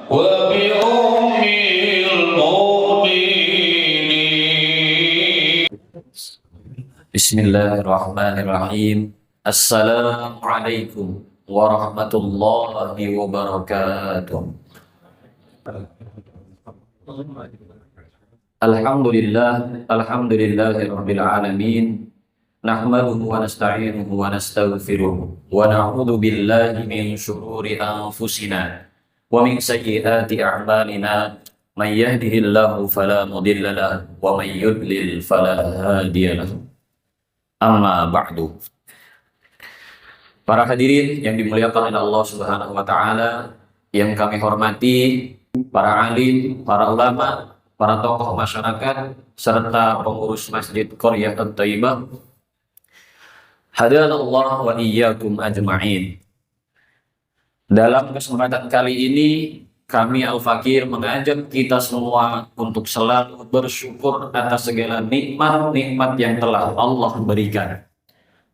وبأم المؤمنين. بسم الله الرحمن الرحيم. السلام عليكم ورحمة الله وبركاته. Alhamdulillahi rabbil alamin. Nahmaduhu wa nasta'inuhu wa nastaghfiruh wa na'udzu billahi min syururi anfusina wa min sayyiati a'malina. May yahdihillahu fala mudilla lahu wa may yudlil fala hadiya lahu. Amma ba'du. Para hadirin yang dimuliakan oleh Allah Subhanahu wa taala, yang kami hormati para alim, para ulama, para tokoh masyarakat, serta pengurus Masjid Qaryah At-Thayyibah. Hadanallah wa iyyakum ajma'in. Dalam kesempatan kali ini, kami Al-Fakir mengajak kita semua untuk selalu bersyukur atas segala nikmat-nikmat yang telah Allah berikan.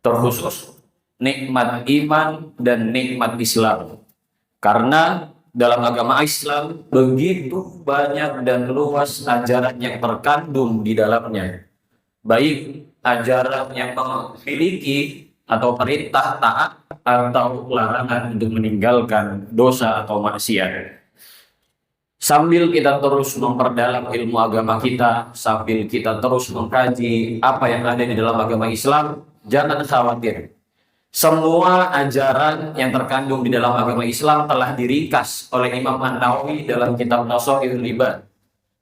Terkhusus nikmat iman dan nikmat Islam. Karena dalam agama Islam begitu banyak dan luas ajaran yang terkandung di dalamnya. Baik ajaran yang memiliki atau perintah taat atau larangan untuk meninggalkan dosa atau maksiat. Sambil kita terus memperdalam ilmu agama kita, sambil kita terus mengkaji apa yang ada di dalam agama Islam, jangan khawatir. Semua ajaran yang terkandung di dalam agama Islam telah diringkas oleh Imam An-Nawawi dalam kitab Nasaihul Ibad.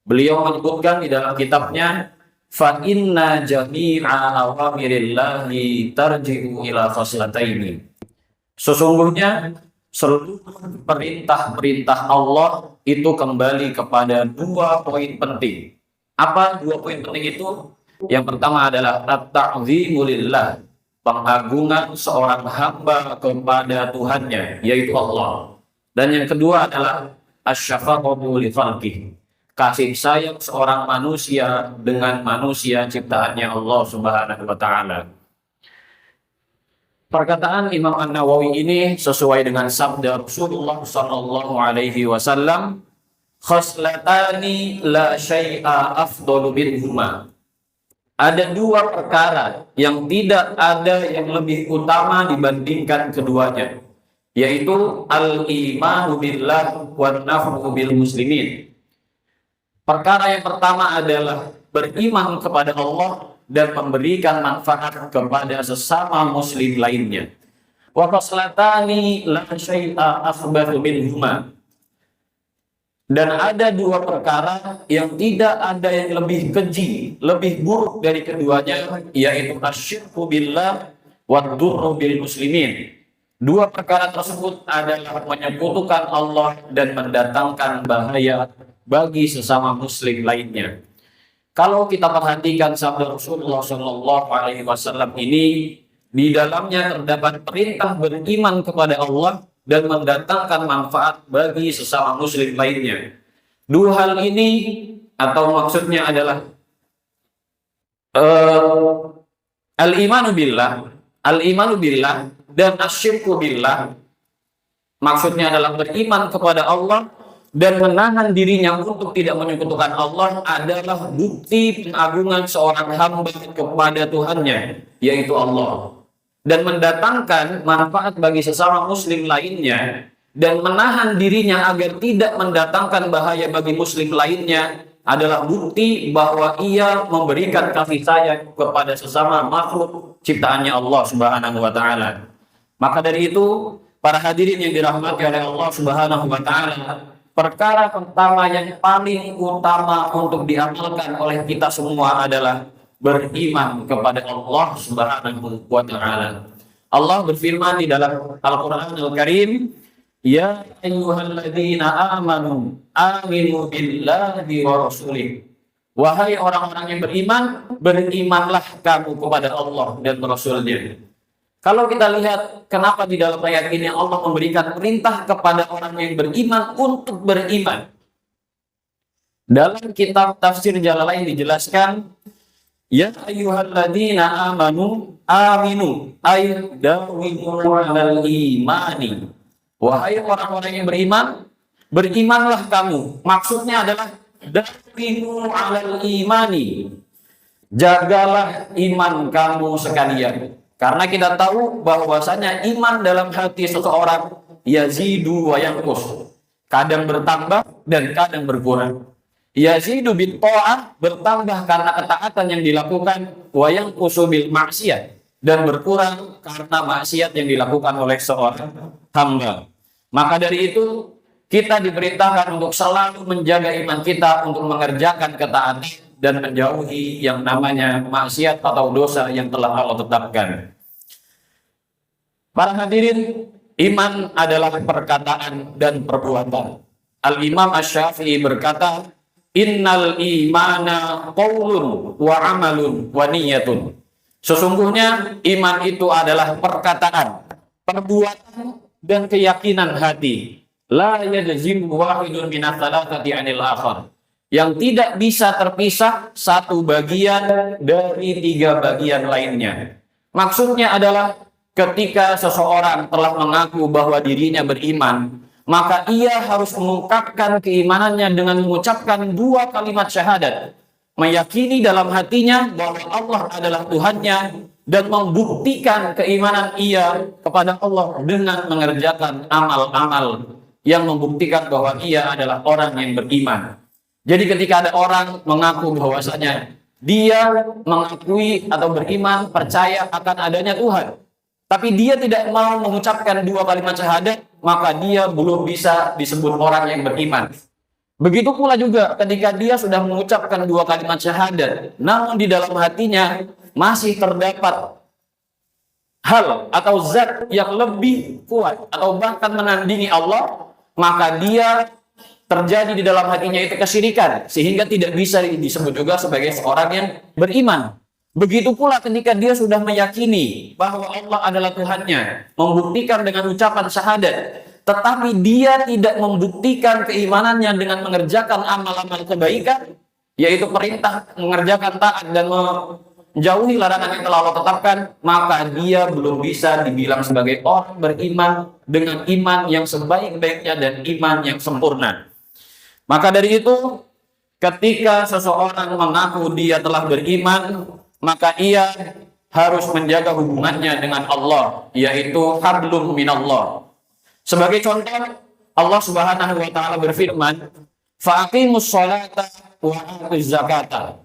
Beliau menyebutkan di dalam kitabnya, fa inna jami'a awamirillahi tarji'u ila khaslataini. Sesungguhnya seluruh perintah-perintah Allah itu kembali kepada dua poin penting. Apa dua poin penting itu? Yang pertama adalah at-ta'zimu lillah, pengagungan seorang hamba kepada Tuhannya, yaitu Allah. Dan yang kedua adalah asyafaqatu li khalqihi, kasih sayang seorang manusia dengan manusia ciptaannya Allah Subhanahu wa taala. Perkataan Imam An-Nawawi ini sesuai dengan sabda Rasulullah sallallahu alaihi wasallam, khaslatani la syai'a afdalu minhuma. Ada dua perkara yang tidak ada yang lebih utama dibandingkan keduanya, yaitu al-imanu billah wan naf'u bil muslimin. Perkara yang pertama adalah beriman kepada Allah dan memberikan manfaat kepada sesama muslim lainnya. Wa khaslatani la syai'a akhbathu minhuma. Dan ada dua perkara yang tidak ada yang lebih keji, lebih buruk dari keduanya, yaitu asyirku billah wa durru bil muslimin. Dua perkara tersebut adalah menyekutukan Allah dan mendatangkan bahaya bagi sesama muslim lainnya. Kalau kita perhatikan sabda Rasulullah Shallallahu Alaihi Wasallam ini, di dalamnya terdapat perintah beriman kepada Allah dan mendatangkan manfaat bagi sesama muslim lainnya. Dua hal ini atau maksudnya adalah al-imanu billah dan asyirku billah. Maksudnya adalah beriman kepada Allah dan menahan dirinya untuk tidak menyekutukan Allah adalah bukti pengagungan seorang hamba kepada Tuhannya, yaitu Allah. Dan mendatangkan manfaat bagi sesama muslim lainnya dan menahan dirinya agar tidak mendatangkan bahaya bagi muslim lainnya adalah bukti bahwa ia memberikan kasih sayang kepada sesama makhluk ciptaannya Allah Subhanahu wa taala. Maka dari itu, para hadirin yang dirahmati oleh Allah Subhanahu wa taala, perkara pertama yang paling utama untuk diamalkan oleh kita semua adalah beriman kepada Allah Subhanahu wa taala. Allah berfirman di dalam Al-Qur'an Al-Karim, ya ayyuhalladzina amanu aminu billahi wa rasulih. Wahai orang-orang yang beriman, berimanlah kamu kepada Allah dan Rasul-Nya. Kalau kita lihat kenapa di dalam ayat ini Allah memberikan perintah kepada orang yang beriman untuk beriman. Dalam kitab tafsir Jalalain dijelaskan, ya ayyuhalladzina amanu aminu ay dawimu alal imani. Wahai orang-orang yang beriman, berimanlah kamu. Maksudnya adalah daqimu 'alal imani. Jagalah iman kamu sekalian. Karena kita tahu bahwasanya iman dalam hati seseorang yazidu wa yanqus. Kadang bertambah dan kadang berkurang. Yazidu bil ta'ah, bertambah karena ketaatan yang dilakukan, wa yanqusu bil maksiat, dan berkurang karena maksiat yang dilakukan oleh seorang hamba. Maka dari itu kita diperintahkan untuk selalu menjaga iman kita untuk mengerjakan ketaatan dan menjauhi yang namanya maksiat atau dosa yang telah Allah tetapkan. Para hadirin, iman adalah perkataan dan perbuatan. Al-Imam Asy-Syafi'i berkata, innal imana qaulun wa amalun wa niyatun. Sesungguhnya iman itu adalah perkataan, perbuatan, dan keyakinan hati. La yajzimu wahidun minas thalathati 'anil akhar. Yang tidak bisa terpisah satu bagian dari tiga bagian lainnya. Maksudnya adalah ketika seseorang telah mengaku bahwa dirinya beriman, maka ia harus mengungkapkan keimanannya dengan mengucapkan dua kalimat syahadat. Meyakini dalam hatinya bahwa Allah adalah Tuhannya dan membuktikan keimanan ia kepada Allah dengan mengerjakan amal-amal yang membuktikan bahwa ia adalah orang yang beriman. Jadi ketika ada orang mengaku bahwasanya dia mengakui atau beriman, percaya akan adanya Tuhan, tapi dia tidak mau mengucapkan dua kalimat syahadat, maka dia belum bisa disebut orang yang beriman. Begitu pula juga ketika dia sudah mengucapkan dua kalimat syahadat, namun di dalam hatinya masih terdapat hal atau zat yang lebih kuat atau bahkan menandingi Allah, maka dia terjadi di dalam hatinya itu kesyirikan, sehingga tidak bisa disebut juga sebagai seorang yang beriman. Begitu pula ketika dia sudah meyakini bahwa Allah adalah Tuhannya, membuktikan dengan ucapan syahadat, tetapi dia tidak membuktikan keimanannya dengan mengerjakan amal-amal kebaikan, yaitu perintah mengerjakan taat dan menjauhi larangan yang telah Allah tetapkan, maka dia belum bisa dibilang sebagai orang beriman dengan iman yang sebaik-baiknya dan iman yang sempurna. Maka dari itu, ketika seseorang mengaku dia telah beriman, maka ia harus menjaga hubungannya dengan Allah, yaitu hablum minallah. Sebagai contoh, Allah Subhanahu wa taala berfirman, "Faqimus sholata wa atuz zakata."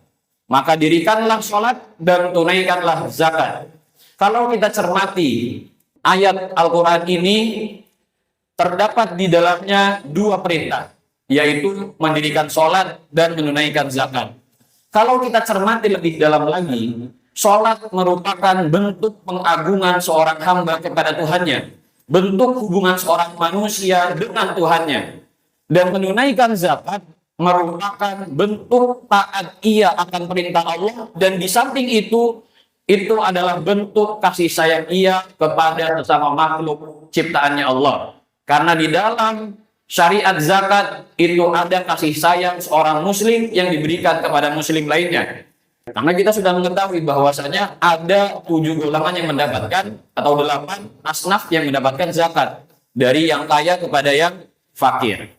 Maka dirikanlah sholat dan tunaikanlah zakat. Kalau kita cermati ayat Al-Qur'an ini, terdapat di dalamnya dua perintah, yaitu mendirikan sholat dan menunaikan zakat. Kalau kita cermati lebih dalam lagi, sholat merupakan bentuk pengagungan seorang hamba kepada Tuhannya, bentuk hubungan seorang manusia dengan Tuhannya. Dan menunaikan zakat merupakan bentuk taat ia akan perintah Allah, dan di samping itu adalah bentuk kasih sayang ia kepada sesama makhluk ciptaannya Allah. Karena di dalam syariat zakat itu ada kasih sayang seorang muslim yang diberikan kepada muslim lainnya. Karena kita sudah mengetahui bahwasanya ada 7 golongan yang mendapatkan, atau 8 asnaf yang mendapatkan zakat, dari yang kaya kepada yang fakir.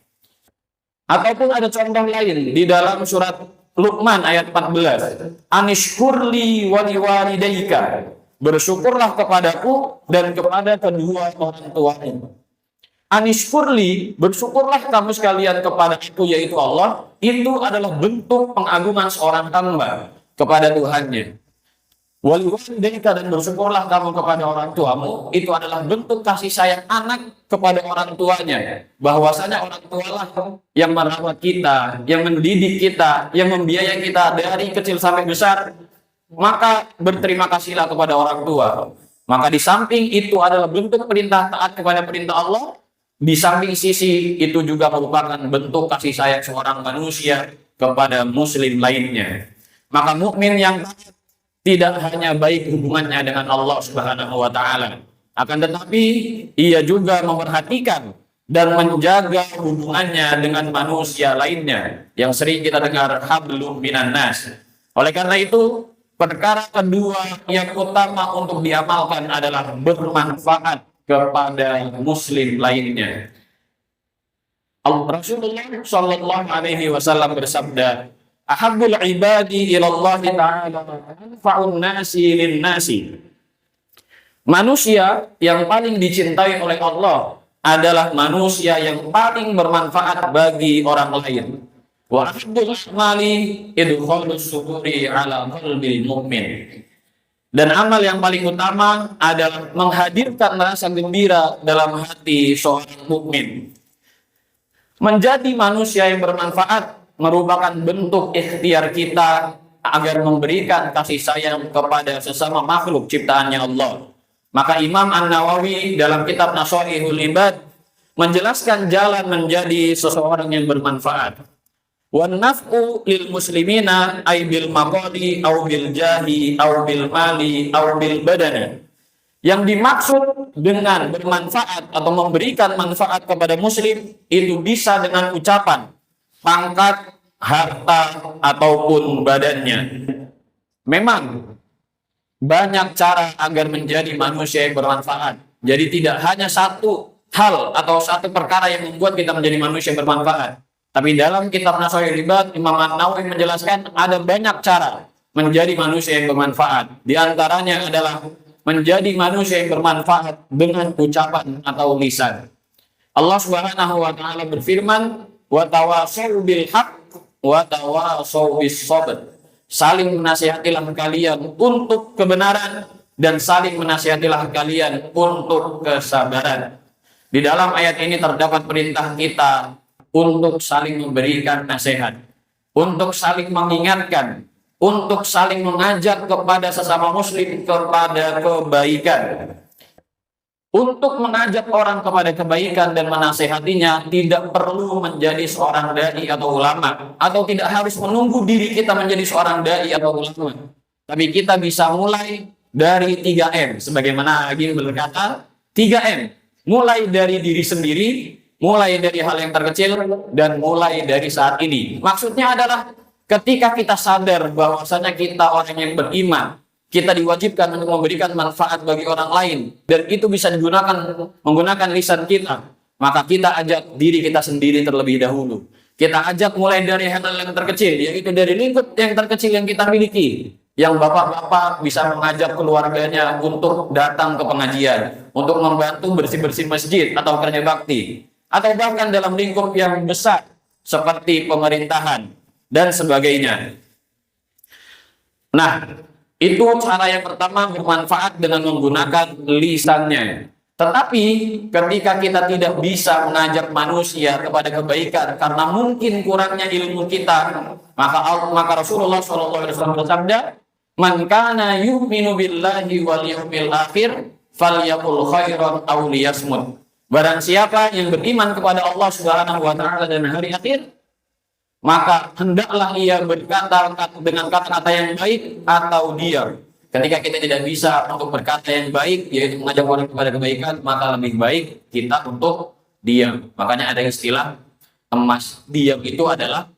Ataupun ada contoh lain di dalam surat Luqman ayat 14. Anishkurli wa liwalidayka. Bersyukurlah kepadaku dan kepada kedua orang tuamu. Anishkurli, bersyukurlah kamu sekalian kepada aku, yaitu Allah. Itu adalah bentuk pengagungan seorang hamba kepada Tuhannya. Waliwalidayka, dan bersyukurlah kamu kepada orang tuamu, itu adalah bentuk kasih sayang anak kepada orang tuanya. Bahwasanya orang tualah yang merawat kita, yang mendidik kita, yang membiayai kita dari kecil sampai besar. Maka berterima kasihlah kepada orang tua. Maka di samping itu adalah bentuk perintah taat kepada perintah Allah, di samping sisi itu juga merupakan bentuk kasih sayang seorang manusia kepada muslim lainnya. Maka mukmin yang tidak hanya baik hubungannya dengan Allah Subhanahu wa taala, akan tetapi ia juga memperhatikan dan menjaga hubungannya dengan manusia lainnya yang sering kita dengar hablum minan nas. Oleh karena itu, perkara kedua yang utama untuk diamalkan adalah bermanfaat kepada muslim lainnya. Rasulullah Shallallahu Alaihi Wasallam bersabda, "Ahabbul ibadi ilallah ta'ala anfa'un nasi lin nasi." Manusia yang paling dicintai oleh Allah adalah manusia yang paling bermanfaat bagi orang lain. Wa ahabbul a'mali idkhalus sururi ala qalbil mu'min. Dan amal yang paling utama adalah menghadirkan rasa gembira dalam hati seorang mukmin. Menjadi manusia yang bermanfaat merupakan bentuk ikhtiar kita agar memberikan kasih sayang kepada sesama makhluk ciptaannya Allah. Maka Imam An-Nawawi dalam kitab Nashaihul Ibad menjelaskan jalan menjadi seseorang yang bermanfaat. Wan naf'u lil muslimina ay bil maqali aw bil jahi aw bil mali aw bil badani. Yang dimaksud dengan bermanfaat atau memberikan manfaat kepada muslim itu bisa dengan ucapan, pangkat, harta, ataupun badannya. Memang banyak cara agar menjadi manusia yang bermanfaat. Jadi tidak hanya satu hal atau satu perkara yang membuat kita menjadi manusia yang bermanfaat. Tapi dalam kitab Nashaihul Ibad, Imam An-Nawawi menjelaskan ada banyak cara menjadi manusia yang bermanfaat. Di antaranya adalah menjadi manusia yang bermanfaat dengan ucapan atau lisan. Allah Subhanahu wa taala berfirman, "Wa tawasau bil haqq wa tawasau bis sabr." Saling menasihatilah kalian untuk kebenaran dan saling menasihatilah kalian untuk kesabaran. Di dalam ayat ini terdapat perintah kita untuk saling memberikan nasihat, untuk saling mengingatkan, untuk saling mengajak kepada sesama muslim kepada kebaikan. Untuk mengajak orang kepada kebaikan dan menasehatinya tidak perlu menjadi seorang dai atau ulama, atau tidak harus menunggu diri kita menjadi seorang dai atau ulama. Tapi kita bisa mulai dari 3M, sebagaimana Agim berkata, 3M, mulai dari diri sendiri, mulai dari hal yang terkecil, dan mulai dari saat ini. Maksudnya adalah ketika kita sadar bahwasanya kita orang yang beriman, kita diwajibkan untuk memberikan manfaat bagi orang lain, dan itu bisa digunakan menggunakan lisan kita, maka kita ajak diri kita sendiri terlebih dahulu. Kita ajak mulai dari hal yang terkecil, yaitu dari lingkup yang terkecil yang kita miliki. Yang bapak-bapak bisa mengajak keluarganya untuk datang ke pengajian, untuk membantu bersih-bersih masjid atau kerja bakti, atau bahkan dalam lingkup yang besar seperti pemerintahan dan sebagainya. Nah, itu cara yang pertama, bermanfaat dengan menggunakan lisannya. Tetapi ketika kita tidak bisa mengajak manusia kepada kebaikan karena mungkin kurangnya ilmu kita, maka Rasulullah SAW bersabda, "Man kana yu'minu billahi wal yawmil akhir falyaqul khairan aw liyasmut." Barang siapa yang beriman kepada Allah Subhanahu wa taala dan hari akhir, maka hendaklah ia berkata dengan kata-kata yang baik atau diam. Ketika kita tidak bisa untuk berkata yang baik, yaitu mengajak orang kepada kebaikan, maka lebih baik kita untuk diam. Makanya ada istilah emas. Diam itu adalah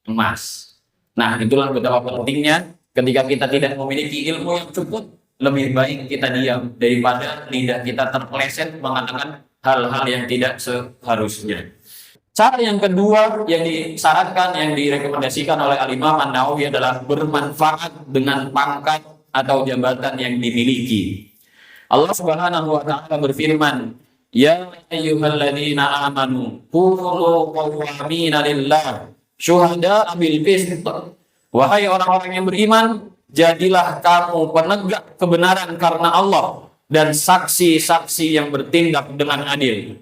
emas. Nah, itulah betapa pentingnya ketika kita tidak memiliki ilmu yang cukup, lebih baik kita diam daripada lidah kita terpeleset mengatakan hal-hal yang tidak seharusnya. Cara yang kedua yang disyaratkan, yang direkomendasikan oleh Al-Imam An-Nawawi adalah bermanfaat dengan pangkat atau jabatan yang dimiliki. Allah Subhanahu wa taala berfirman, "Ya ayyuhalladzina amanu kunu qawwamina lillah syuhada'a bil qist." Wahai orang-orang yang beriman, jadilah kamu penegak kebenaran karena Allah dan saksi-saksi yang bertindak dengan adil.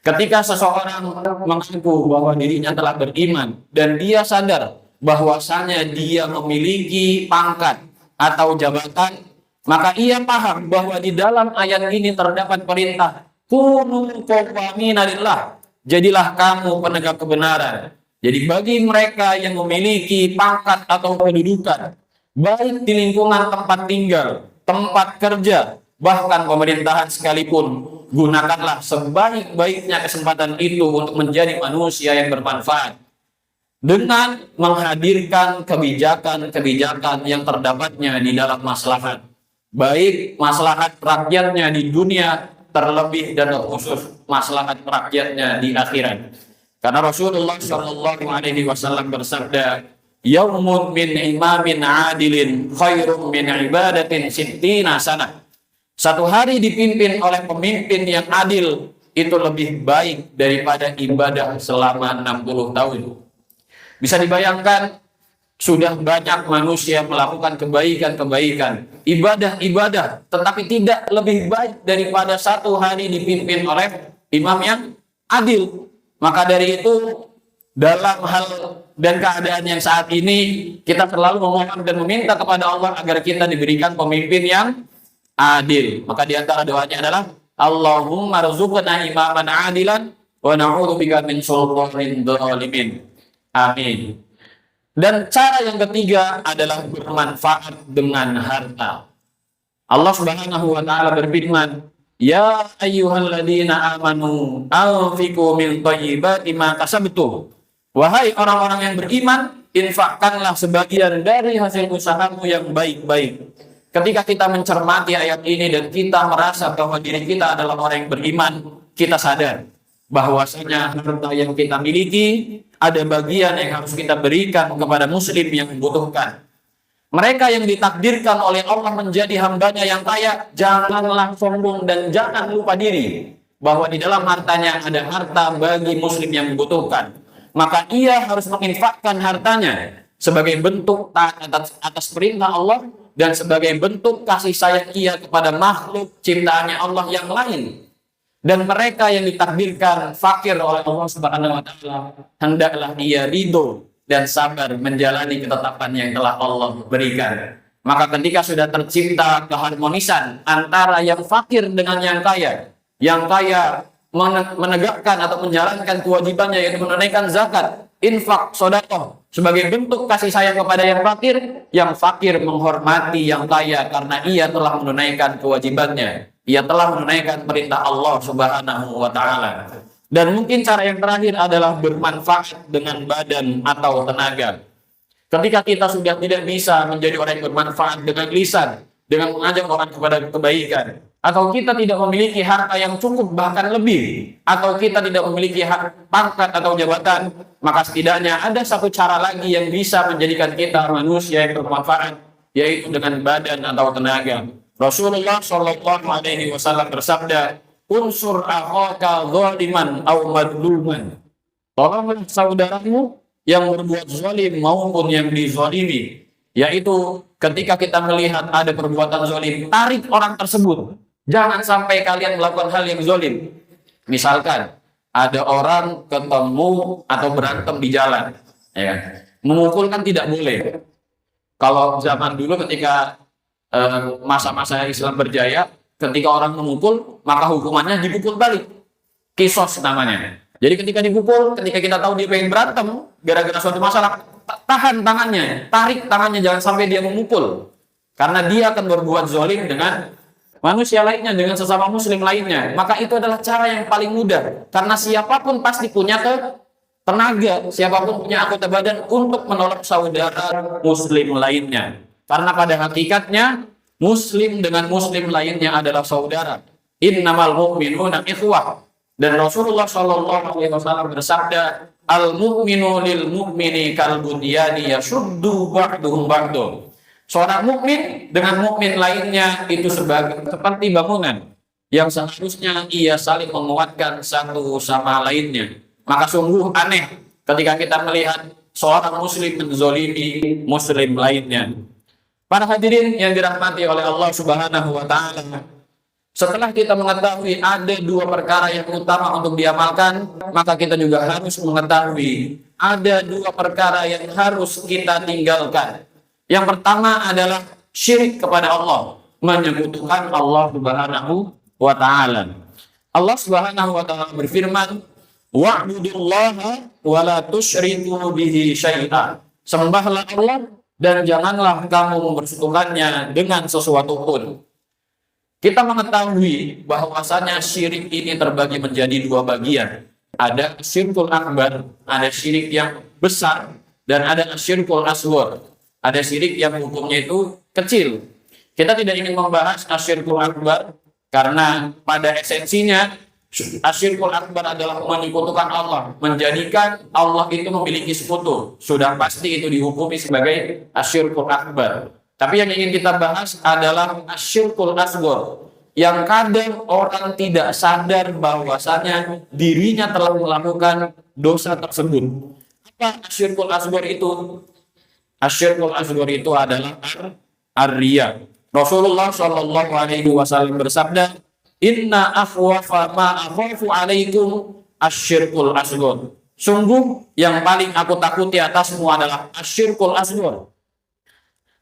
Ketika seseorang mengaku bahwa dirinya telah beriman dan dia sadar bahwasanya dia memiliki pangkat atau jabatan, maka ia paham bahwa di dalam ayat ini terdapat perintah kunu qawwamina lillah, jadilah kamu penegak kebenaran. Jadi bagi mereka yang memiliki pangkat atau kedudukan, baik di lingkungan tempat tinggal, tempat kerja, bahkan pemerintahan sekalipun, gunakanlah sebaik-baiknya kesempatan itu untuk menjadi manusia yang bermanfaat dengan menghadirkan kebijakan-kebijakan yang terdapatnya di dalam maslahat, baik maslahat rakyatnya di dunia terlebih dan terkhusus maslahat rakyatnya di akhirat. Karena Rasulullah Shallallahu Alaihi Wasallam bersabda, "Yaumun min imamin adilin khairum min ibadatin sittina sanah." Satu hari dipimpin oleh pemimpin yang adil itu lebih baik daripada ibadah selama 60 tahun. Bisa dibayangkan, sudah banyak manusia melakukan kebaikan-kebaikan, ibadah-ibadah, tetapi tidak lebih baik daripada satu hari dipimpin oleh imam yang adil. Maka dari itu, dalam hal dan keadaan yang saat ini, kita selalu memohon dan meminta kepada Allah agar kita diberikan pemimpin yang adil. Maka di antara doanya adalah Allahumma rzuqna imaman adilan wa na'udzubika min sultanin dzalimin. Amin. Dan cara yang ketiga adalah bermanfaat dengan harta. Allah Subhanahu wa taala berfirman, "Ya ayyuhalladzina amanu anfiqu min thayyibati ma kasabtum." Wahai orang-orang yang beriman, infakkanlah sebagian dari hasil usahamu yang baik-baik. Ketika kita mencermati ayat ini dan kita merasa bahwa diri kita adalah orang yang beriman, kita sadar bahwasanya harta yang kita miliki ada bagian yang harus kita berikan kepada muslim yang membutuhkan. Mereka yang ditakdirkan oleh Allah menjadi hambanya yang kaya, janganlah sombong dan jangan lupa diri bahwa di dalam hartanya ada harta bagi muslim yang membutuhkan. Maka ia harus menginfakkan hartanya sebagai bentuk taat atas perintah Allah dan sebagai bentuk kasih sayang ia kepada makhluk ciptaannya Allah yang lain. Dan mereka yang ditakdirkan fakir oleh Allah Subhanahu wa taala, hendaklah ia ridho dan sabar menjalani ketetapan yang telah Allah berikan. Maka ketika sudah tercipta keharmonisan antara yang fakir dengan yang kaya menegakkan atau menjalankan kewajibannya yaitu menunaikan zakat, infak, sedekah sebagai bentuk kasih sayang kepada yang fakir menghormati yang kaya karena ia telah menunaikan kewajibannya. Ia telah menunaikan perintah Allah Subhanahu wa taala. Dan mungkin cara yang terakhir adalah bermanfaat dengan badan atau tenaga. Ketika kita sudah tidak bisa menjadi orang yang bermanfaat dengan lisan, dengan mengajak orang kepada kebaikan, atau kita tidak memiliki harta yang cukup bahkan lebih, atau kita tidak memiliki hak pangkat atau jabatan, maka setidaknya ada satu cara lagi yang bisa menjadikan kita manusia yang bermanfaat, yaitu dengan badan atau tenaga. Rasulullah Shallallahu Alaihi Wasallam bersabda, "Unsur akhaka zaliman au madluman." Tolonglah saudaramu yang berbuat zalim maupun yang dizalimi. Yaitu ketika kita melihat ada perbuatan zalim, tarik orang tersebut. Jangan sampai kalian melakukan hal yang zalim. Misalkan ada orang ketemu atau berantem di jalan, ya. Memukul kan tidak boleh. Kalau zaman dulu ketika masa-masa Islam berjaya, ketika orang memukul, maka hukumannya dipukul balik. Kisos namanya. Jadi ketika dipukul, ketika kita tahu dia pengen berantem, gara-gara suatu masalah, tahan tangannya, tarik tangannya, jangan sampai dia memukul. Karena dia akan berbuat zalim dengan manusia lainnya, dengan sesama muslim lainnya. Maka itu adalah cara yang paling mudah. Karena siapapun pasti punya tenaga, siapapun punya anggota badan untuk menolong saudara muslim lainnya. Karena pada hakikatnya muslim dengan muslim lainnya adalah saudara. Innamal mu'minuna ikhwah. Dan Rasulullah Shallallahu Alaihi Wasallam bersabda, "Al mu'minu lil mu'mini kal bunyani yashuddu ba'duhum ba'du." Seorang mukmin dengan mukmin lainnya itu seperti bangunan yang seharusnya ia saling menguatkan satu sama lainnya. Maka sungguh aneh ketika kita melihat seorang muslim menzalimi muslim lainnya. Para hadirin yang dirahmati oleh Allah Subhanahu wa taala, setelah kita mengetahui ada dua perkara yang utama untuk diamalkan, maka kita juga harus mengetahui ada dua perkara yang harus kita tinggalkan. Yang pertama adalah syirik kepada Allah, menyekutukan Allah Subhanahu wa taala. Allah Subhanahu wa taala berfirman, "Wa'budullaha wa la tusyriku bihi syai'an." Sembahlah Allah dan janganlah kamu mempersekutukannya dengan sesuatu pun. Kita mengetahui bahwasanya syirik ini terbagi menjadi dua bagian. Ada syirkul akbar, ada syirik yang besar, dan ada syirkul asghar. Ada syirik yang hukumnya itu kecil. Kita tidak ingin membahas asyirkul akbar Karena pada esensinya asyirkul akbar adalah menyekutukan Allah, menjadikan Allah itu memiliki sekutu. Sudah pasti itu dihukumi sebagai asyirkul akbar. Tapi yang ingin kita bahas adalah asyirkul asghar, yang kadang orang tidak sadar bahwasanya dirinya telah melakukan dosa tersebut. Apa asyirkul asghar itu? Asyirkul asghar itu adalah ar-riya. Rasulullah Shallallahu Alaihi Wasallam bersabda, Inna akhwafa ma akhafu alaikum asyirkul asghar. Sungguh yang paling aku takuti atasmu adalah asyirkul asghar.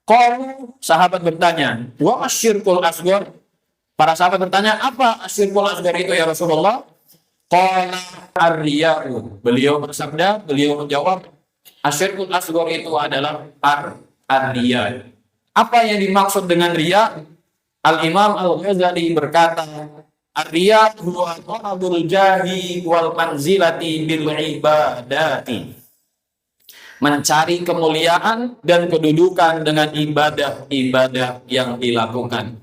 Kalau sahabat bertanya, wa asyirkul asghar? Para sahabat bertanya, apa asyirkul asghar itu ya Rasulullah? Qala ar-riya'u. Beliau bersabda, beliau menjawab, asyirkul asghar itu adalah ar-riya. Apa yang dimaksud dengan riya? Al-Imam Al-Ghazali berkata, ar-riya huwa talabul jahi wal manzilati bil ibadati. Mencari kemuliaan dan kedudukan dengan ibadah-ibadah yang dilakukan.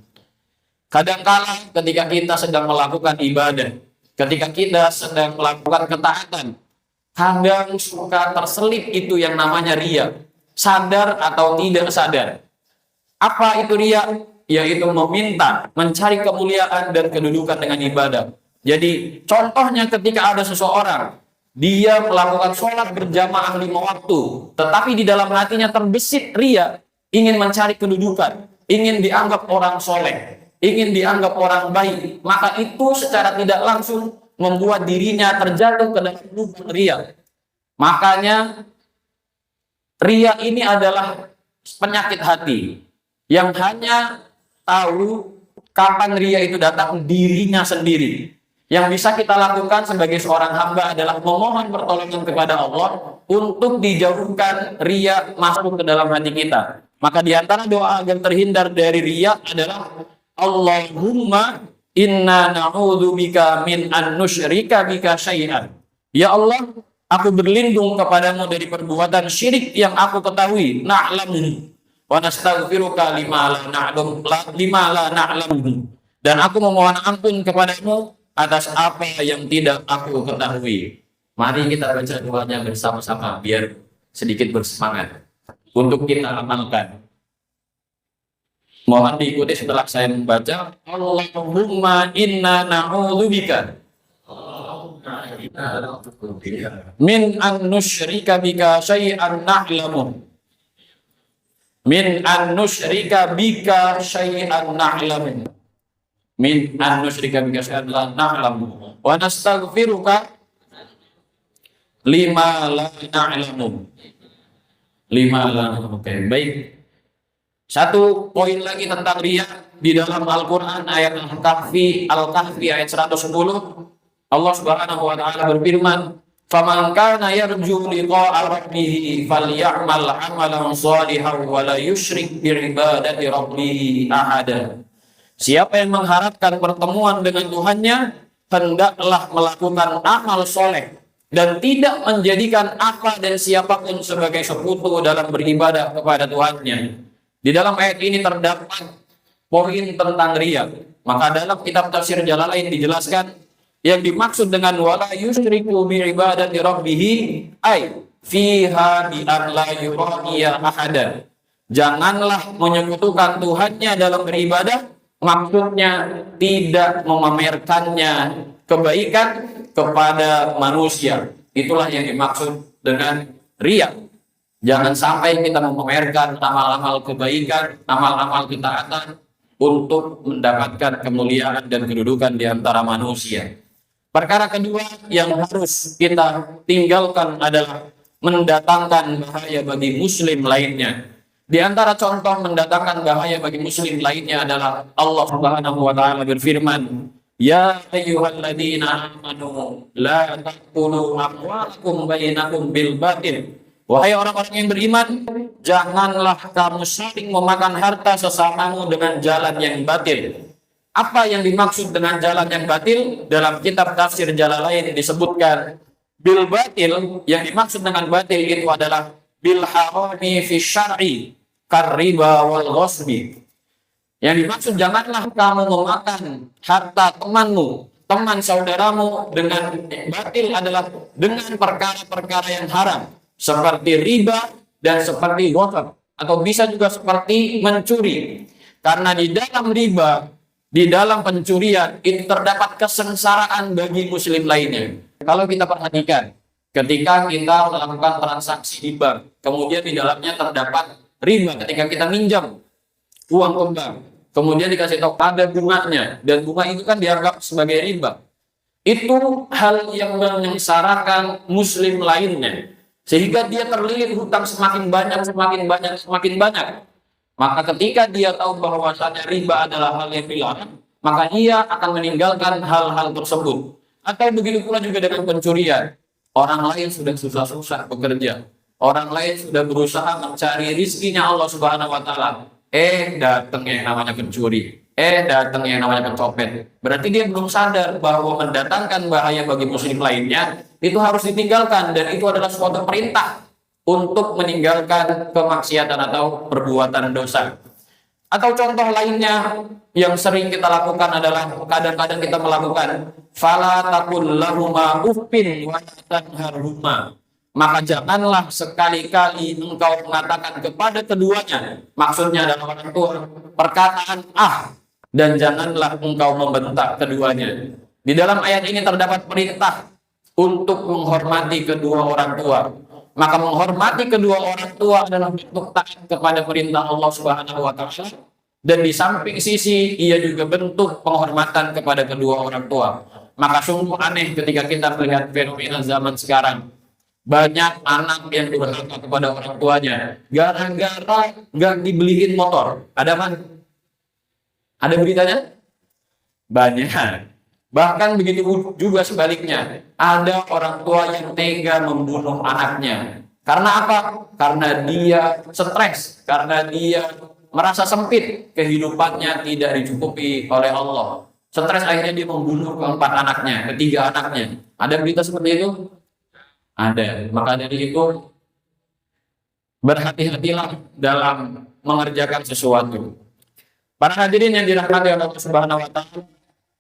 Kadangkala ketika kita sedang melakukan ibadah, ketika kita sedang melakukan ketaatan, kadang suka terselip itu yang namanya riya, sadar atau tidak sadar. Apa itu riya? Yaitu meminta, mencari kemuliaan dan kedudukan dengan ibadah. Jadi contohnya ketika ada seseorang, dia melakukan sholat berjamaah 5 waktu, tetapi di dalam hatinya terbesit riya, ingin mencari kedudukan, ingin dianggap orang soleh, ingin dianggap orang baik, maka itu secara tidak langsung membuat dirinya terjatuh ke dalam lubang riya. Makanya riya ini adalah penyakit hati yang hanya tahu kapan riya itu datang dirinya sendiri. Yang bisa kita lakukan sebagai seorang hamba adalah memohon pertolongan kepada Allah untuk dijauhkan riya masuk ke dalam hati kita. Maka di antara doa agar terhindar dari riya adalah Allahumma inna na'udzubika min an nusyrika bika syai'an. Ya Allah, aku berlindung kepadamu dari perbuatan syirik yang aku ketahui, na'lamu. Wa nastaghfiruka lima la na'lamu. Dan aku memohon ampun kepadamu atas apa yang tidak aku ketahui. Mari kita baca doanya bersama-sama biar sedikit bersemangat untuk kita amalkan. Mohon diikuti setelah saya membaca. Allahumma inna na'udzubika min an nusyrika bika syai'an na'lamu. Min an nusyrika bika syai'an na'lamu. Min an nusyrika bika syai'an na'lamu. Wa nastaghfiruka lima la na'lamu. Lima la na'lamu. Oke, baik. Satu poin lagi tentang riya di dalam Al-Qur'an ayat Al-Kahfi ayat 110. Allah Subhanahu wa taala berfirman, "Faman kana yarju liqa'a rabbih falya'mal 'amalan shalihan wa la yusyrik bi ibadati rabbih ahada." Siapa yang mengharapkan pertemuan dengan Tuhannya, hendaklah melakukan amal soleh dan tidak menjadikan apa dan siapapun sebagai sekutu dalam beribadah kepada Tuhannya. Di dalam ayat ini terdapat poin tentang riya. Maka dalam kitab tafsir Jalalain dijelaskan yang dimaksud dengan wala yusyriku bi ibadati rabbih ay fiha bi an la yuraniya ahada. Janganlah menyekutukan Tuhannya dalam beribadah, maksudnya tidak memamerkannya kebaikan kepada manusia. Itulah yang dimaksud dengan riya. Jangan sampai kita memamerkan amal-amal kebaikan, amal-amal ketaatan untuk mendapatkan kemuliaan dan kedudukan di antara manusia. Perkara kedua yang harus kita tinggalkan adalah mendatangkan bahaya bagi muslim lainnya. Di antara contoh mendatangkan bahaya bagi muslim lainnya adalah Allah Subhanahu wa taala berfirman, "Ya ayyuhalladzina amanu la taqulu amwalakum bainakum bil batil." Wahai orang-orang yang beriman, janganlah kamu saling memakan harta sesamamu dengan jalan yang batil. Apa yang dimaksud dengan jalan yang batil? Dalam kitab tafsir Jalalain disebutkan bil batil, yang dimaksud dengan batil itu adalah bil harami fi syar'i kariba wal ghasbi. Yang dimaksud janganlah kamu memakan harta temanmu, teman saudaramu dengan batil adalah dengan perkara-perkara yang haram, seperti riba dan seperti ghosab, atau bisa juga seperti mencuri. Karena di dalam riba, di dalam pencurian itu terdapat kesengsaraan bagi muslim lainnya. Kalau kita perhatikan, ketika kita melakukan transaksi di bank, kemudian di dalamnya terdapat riba ketika kita minjam uang ke bank, kemudian dikasih tahu ada bunganya, dan bunga itu kan dianggap sebagai riba. Itu hal yang menyengsarakan muslim lainnya, sehingga dia terlilit hutang semakin banyak, semakin banyak, semakin banyak. Maka ketika dia tahu bahwasanya riba adalah hal yang dilarang, maka ia akan meninggalkan hal-hal tersebut. Atau begitu pula juga dengan pencurian. Orang lain sudah susah-susah bekerja, orang lain sudah berusaha mencari rizkinya Allah Subhanahu wa Ta'ala. Datang yang namanya pencuri, datang yang namanya pencopet. Berarti dia belum sadar bahwa mendatangkan bahaya bagi muslim lainnya itu harus ditinggalkan, dan itu adalah suatu perintah untuk meninggalkan kemaksiatan atau perbuatan dosa. Atau contoh lainnya yang sering kita lakukan adalah kadang-kadang kita melakukan fala taqul lahuma uffin wa tanharhuma. Maka janganlah sekali-kali engkau mengatakan kepada keduanya, maksudnya adalah orang tua, perkataan dan janganlah engkau membentak keduanya. Di dalam ayat ini terdapat perintah untuk menghormati kedua orang tua. Maka menghormati kedua orang tua adalah bentuk taat kepada perintah Allah Subhanahu wa Ta'ala, dan di samping sisi ia juga bentuk penghormatan kepada kedua orang tua. Maka sungguh aneh ketika kita melihat fenomena zaman sekarang. Banyak anak yang durhaka kepada orang tuanya gara-gara nggak dibeliin motor. Ada kan? Ada beritanya? Banyak. Bahkan begitu juga sebaliknya. Ada orang tua yang tega membunuh anaknya. Karena apa? Karena dia stres, karena dia merasa sempit, kehidupannya tidak dicukupi oleh Allah. Stres akhirnya dia membunuh keempat anaknya, ketiga anaknya. Ada berita seperti itu? Ada. Maka dari itu berhati-hatilah dalam mengerjakan sesuatu. Para hadirin yang dirahmati Allah Subhanahu wa Ta'ala,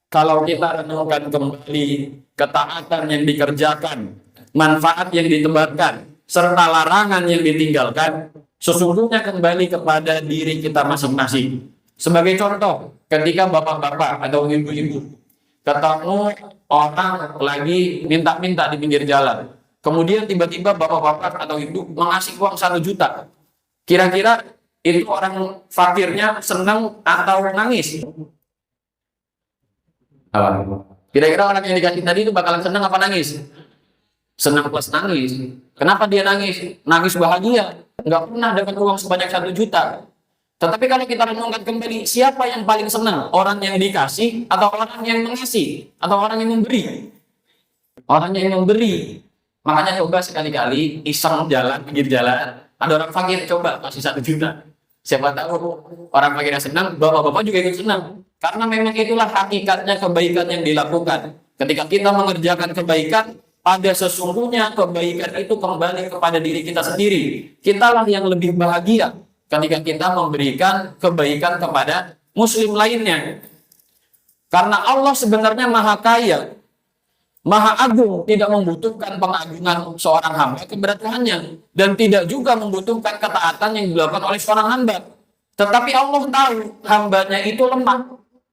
kalau kita renungkan kembali ketaatan yang dikerjakan, manfaat yang ditebarkan, serta larangan yang ditinggalkan, sesungguhnya kembali kepada diri kita masing-masing. Sebagai contoh, ketika bapak-bapak atau ibu-ibu ketemu orang lagi minta-minta di pinggir jalan, kemudian tiba-tiba bapak-bapak atau ibu mengasih uang 1 juta. Kira-kira itu orang fakirnya senang atau nangis? Kira-kira orang yang dikasih tadi itu bakalan senang apa nangis? Senang plus nangis. Kenapa dia nangis? Nangis bahagia. Nggak pernah dapat uang sebanyak 1 juta. Tetapi kalau kita renungkan kembali, siapa yang paling senang? Orang yang dikasih atau orang yang mengasih? Atau orang yang memberi? Orang yang memberi. Makanya coba sekali-kali iseng jalan, pinggir jalan, ada orang fakir, coba kasih 1 juta. Siapa tahu orang fakirnya senang, bapak-bapak juga ikut senang. Karena memang itulah hakikatnya kebaikan yang dilakukan. Ketika kita mengerjakan kebaikan, pada sesungguhnya kebaikan itu kembali kepada diri kita sendiri. Kitalah yang lebih bahagia ketika kita memberikan kebaikan kepada muslim lainnya. Karena Allah sebenarnya maha kaya, maha agung, tidak membutuhkan pengagungan seorang hamba kepada Tuhannya, dan tidak juga membutuhkan ketaatan yang dilakukan oleh seorang hamba. Tetapi Allah tahu hambanya itu lemah,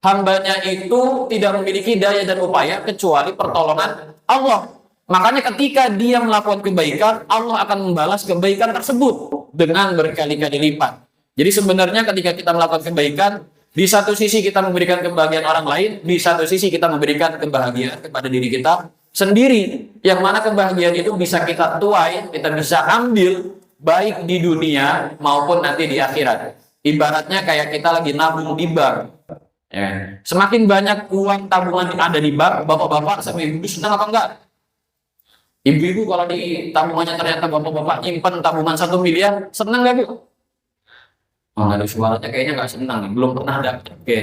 hambanya itu tidak memiliki daya dan upaya kecuali pertolongan Allah. Makanya ketika dia melakukan kebaikan, Allah akan membalas kebaikan tersebut dengan berkali-kali lipat. Jadi sebenarnya ketika kita melakukan kebaikan, di satu sisi kita memberikan kebahagiaan orang lain, di satu sisi kita memberikan kebahagiaan kepada diri kita sendiri. Yang mana kebahagiaan itu bisa kita tuai, kita bisa ambil baik di dunia maupun nanti di akhirat. Ibaratnya kayak kita lagi nabung di bank. Ya. Semakin banyak uang tabungan yang ada di bank, bapak-bapak sama ibu senang apa enggak? Ibu-ibu kalau di tabungannya ternyata bapak-bapak nyimpen tabungan 1 miliar, senang nggak bu? Oh, nggak ada suaranya, kayaknya nggak senang, belum pernah dapet. Oke,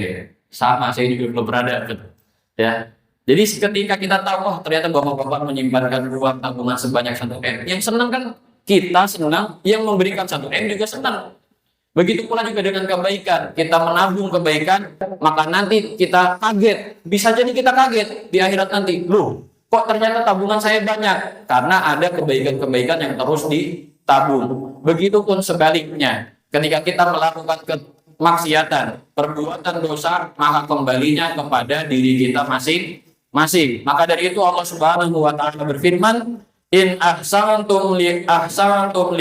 sama saya juga belum pernah dapet. Ya, jadi ketika kita tahu, oh ternyata bapak-bapak menyimpankan uang tabungan sebanyak 1 M, yang senang kan kita senang, yang memberikan 1 M juga senang. Begitu pula juga dengan kebaikan. Kita menabung kebaikan, maka nanti kita kaget. Bisa jadi kita kaget di akhirat nanti. Loh, kok ternyata tabungan saya banyak? Karena ada kebaikan-kebaikan yang terus ditabung. Begitupun sebaliknya. Ketika kita melakukan kemaksiatan, perbuatan dosa, maka kembalinya kepada diri kita masing-masing. Maka dari itu Allah Subhanahu wa taala berfirman, "In ahsantum li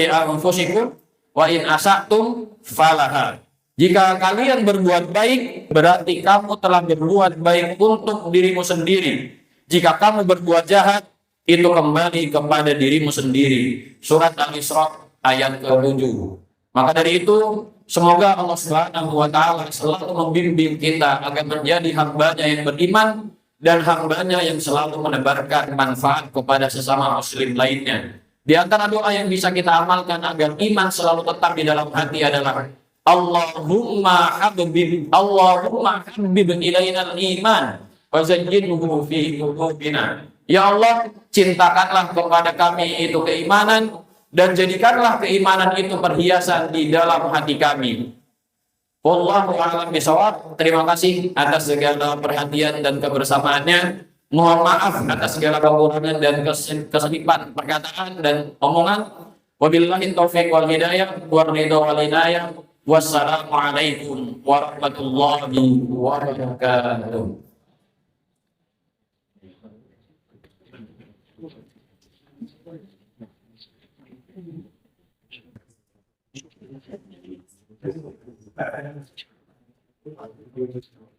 anfusikum wa in asatum falaha." Jika kalian berbuat baik, berarti kamu telah berbuat baik untuk dirimu sendiri. Jika kamu berbuat jahat, itu kembali kepada dirimu sendiri. Surat Al-Isra ayat ke-7. Maka dari itu, semoga Allah Subhanahu wa taala selalu membimbing kita agar menjadi hamba-Nya yang beriman dan hamba-Nya yang selalu menebarkan manfaat kepada sesama muslim lainnya. Di antara doa yang bisa kita amalkan agar iman selalu tetap di dalam hati adalah Allahumma habib ilaina al-iman wa zayyinhu fi qulubina. Ya Allah, cintakanlah kepada kami itu keimanan dan jadikanlah keimanan itu perhiasan di dalam hati kami. Wallahu a'lam bishawab. Terima kasih atas segala perhatian dan kebersamaannya. Mohon maaf atas segala kekurangan dan kesedipan perkataan dan omongan. Wabillahi taufiq wal hidayah wal ridha wal inayah. Wassalamualaikum warahmatullahi wabarakatuh. Thank you.